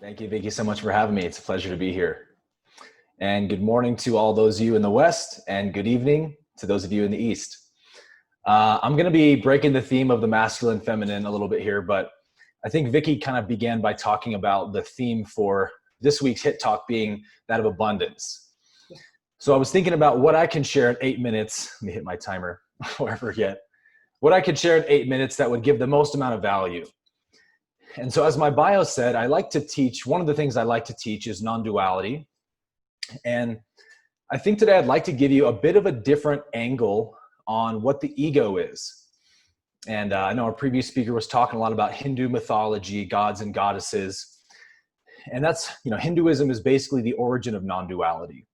Thank you, Vikki, so much for having me. It's a pleasure to be here. And good morning to all those of you in the West, and good evening to those of you in the East. I'm going to be breaking the theme of the masculine feminine a little bit here, but I think Vikki kind of began by talking about the theme for this week's Hit Talk being that of abundance. So I was thinking about what I can share in 8 minutes. Let me hit my timer before I forget. What I could share in 8 minutes that would give the most amount of value. And so as my bio said, I like to teach, one of the things I like to teach is non-duality. And I think today I'd like to give you a bit of a different angle on what the ego is. And I know our previous speaker was talking a lot about Hindu mythology, gods and goddesses. And that's, Hinduism is basically the origin of non-duality.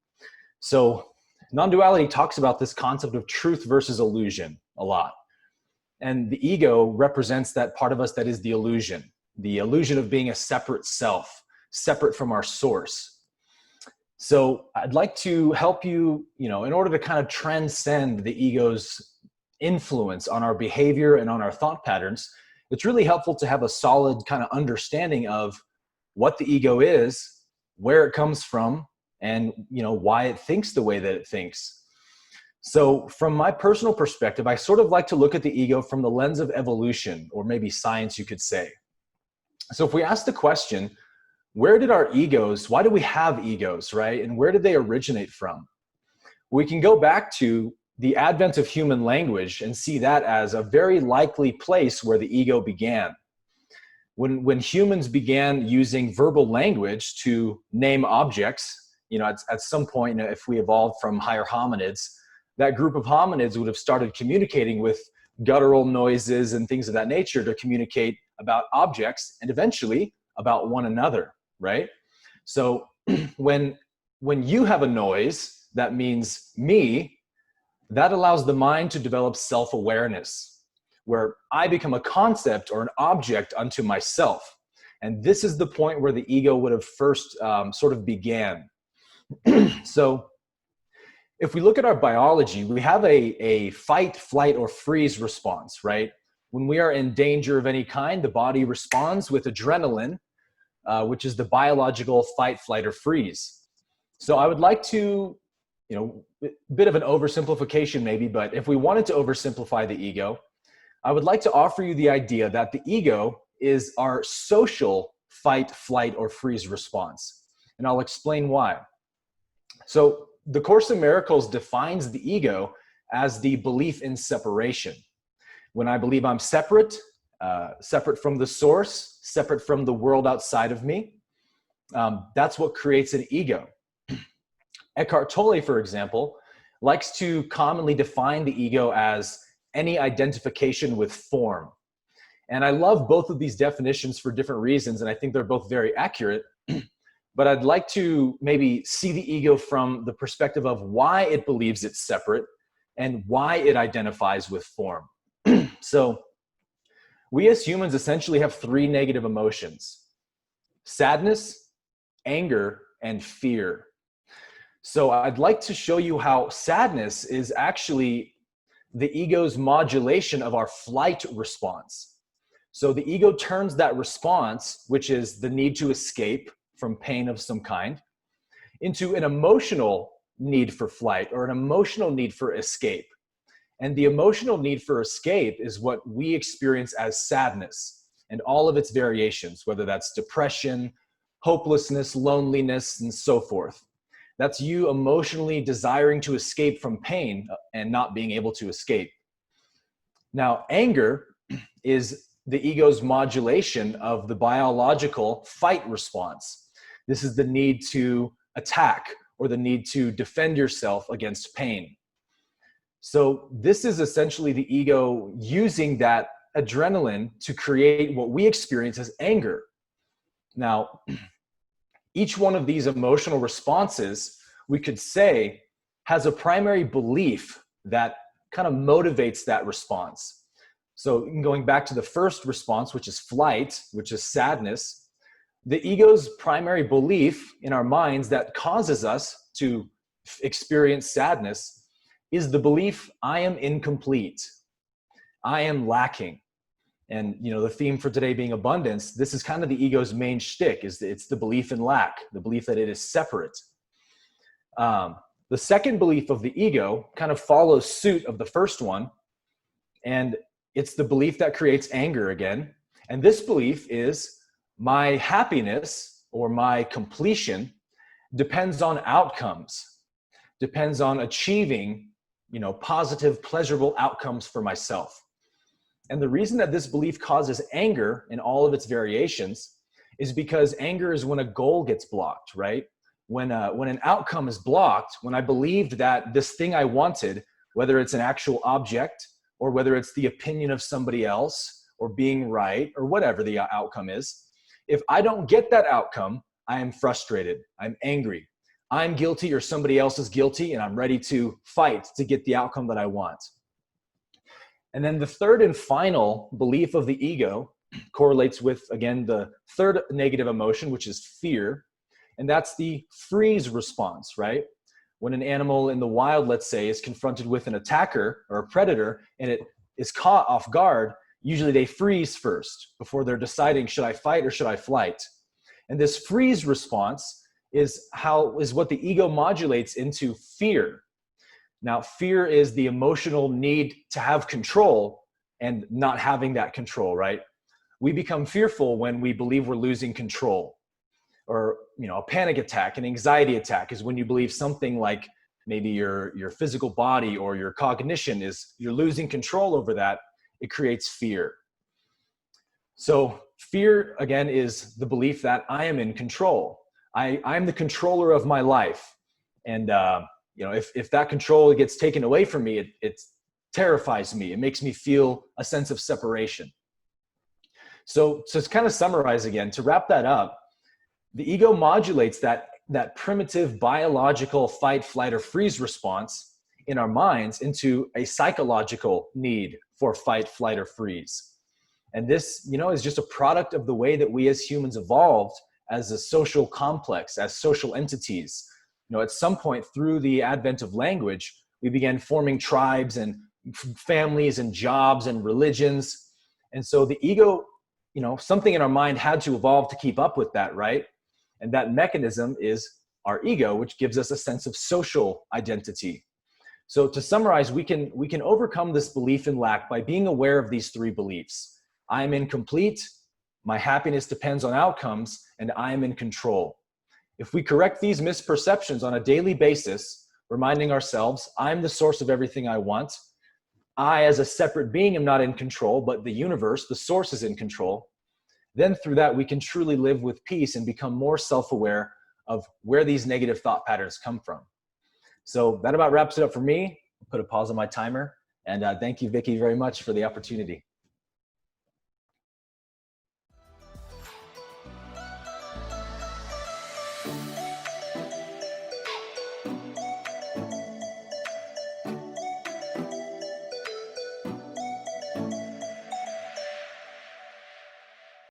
So non-duality talks about this concept of truth versus illusion a lot. And the ego represents that part of us that is the illusion of being a separate self, separate from our source. So I'd like to help you, in order to kind of transcend the ego's influence on our behavior and on our thought patterns, it's really helpful to have a solid kind of understanding of what the ego is, where it comes from, and why it thinks the way that it thinks. So from my personal perspective, I sort of like to look at the ego from the lens of evolution, or maybe science, you could say. So if we ask the question, where did our egos, why do we have egos, right? And where did they originate from? We can go back to the advent of human language and see that as a very likely place where the ego began. When humans began using verbal language to name objects, at some point, if we evolved from higher hominids, that group of hominids would have started communicating with guttural noises and things of that nature to communicate about objects and eventually about one another, right? So when you have a noise, that means me, that allows the mind to develop self-awareness, where I become a concept or an object unto myself. And this is the point where the ego would have first sort of began. So if we look at our biology, we have a fight, flight, or freeze response, right? When we are in danger of any kind, the body responds with adrenaline, which is the biological fight, flight, or freeze. So I would like to, a bit of an oversimplification maybe, but if we wanted to oversimplify the ego, I would like to offer you the idea that the ego is our social fight, flight, or freeze response. And I'll explain why. So the Course in Miracles defines the ego as the belief in separation. When I believe I'm separate, separate from the source, separate from the world outside of me, that's what creates an ego. Eckhart Tolle, for example, likes to commonly define the ego as any identification with form. And I love both of these definitions for different reasons, and I think they're both very accurate. But I'd like to maybe see the ego from the perspective of why it believes it's separate and why it identifies with form. So we as humans essentially have three negative emotions: sadness, anger, and fear. So I'd like to show you how sadness is actually the ego's modulation of our flight response. So the ego turns that response, which is the need to escape from pain of some kind, into an emotional need for flight or an emotional need for escape. And the emotional need for escape is what we experience as sadness and all of its variations, whether that's depression, hopelessness, loneliness, and so forth. That's you emotionally desiring to escape from pain and not being able to escape. Now, anger is the ego's modulation of the biological fight response. This is the need to attack or the need to defend yourself against pain. So this is essentially the ego using that adrenaline to create what we experience as anger. Now, each one of these emotional responses, we could say, has a primary belief that kind of motivates that response. So going back to the first response, which is flight, which is sadness, the ego's primary belief in our minds that causes us to experience sadness is the belief, I am incomplete, I am lacking. And, you know, the theme for today being abundance, this is kind of the ego's main shtick, is it's the belief in lack, the belief that it is separate. The second belief of the ego kind of follows suit of the first one, and it's the belief that creates anger again. And this belief is my happiness or my completion depends on outcomes, depends on achieving, you know, positive, pleasurable outcomes for myself. And the reason that this belief causes anger in all of its variations is because anger is when a goal gets blocked, right? When an outcome is blocked, when I believed that this thing I wanted, whether it's an actual object or whether it's the opinion of somebody else or being right or whatever the outcome is, if I don't get that outcome, I am frustrated, I'm angry, I'm guilty or somebody else is guilty, and I'm ready to fight to get the outcome that I want. And then the third and final belief of the ego correlates with, again, the third negative emotion, which is fear. And that's the freeze response, right? When an animal in the wild, let's say, is confronted with an attacker or a predator and it is caught off guard, usually they freeze first before they're deciding, should I fight or should I flight? And this freeze response is what the ego modulates into fear. Now, fear is the emotional need to have control and not having that control, right? We become fearful when we believe we're losing control. Or, you know, a panic attack, an anxiety attack is when you believe something like maybe your physical body or your cognition you're losing control over that. It creates fear. So fear, again, is the belief that I am in control. I'm the controller of my life. And, you know, if that control gets taken away from me, it terrifies me. It makes me feel a sense of separation. So to kind of summarize again, to wrap that up, the ego modulates that primitive biological fight, flight, or freeze response in our minds into a psychological need for fight, flight, or freeze. And this, you know, is just a product of the way that we as humans evolved as a social complex, as social entities. You know, at some point through the advent of language, we began forming tribes and families and jobs and religions. And so the ego, you know, something in our mind had to evolve to keep up with that, right? And that mechanism is our ego, which gives us a sense of social identity. So to summarize, we can overcome this belief in lack by being aware of these three beliefs. I am incomplete, my happiness depends on outcomes, and I am in control. If we correct these misperceptions on a daily basis, reminding ourselves, I'm the source of everything I want. I, as a separate being, am not in control, but the universe, the source, is in control. Then through that, we can truly live with peace and become more self-aware of where these negative thought patterns come from. So that about wraps it up for me. I'll put a pause on my timer. And thank you, Vikki, very much for the opportunity.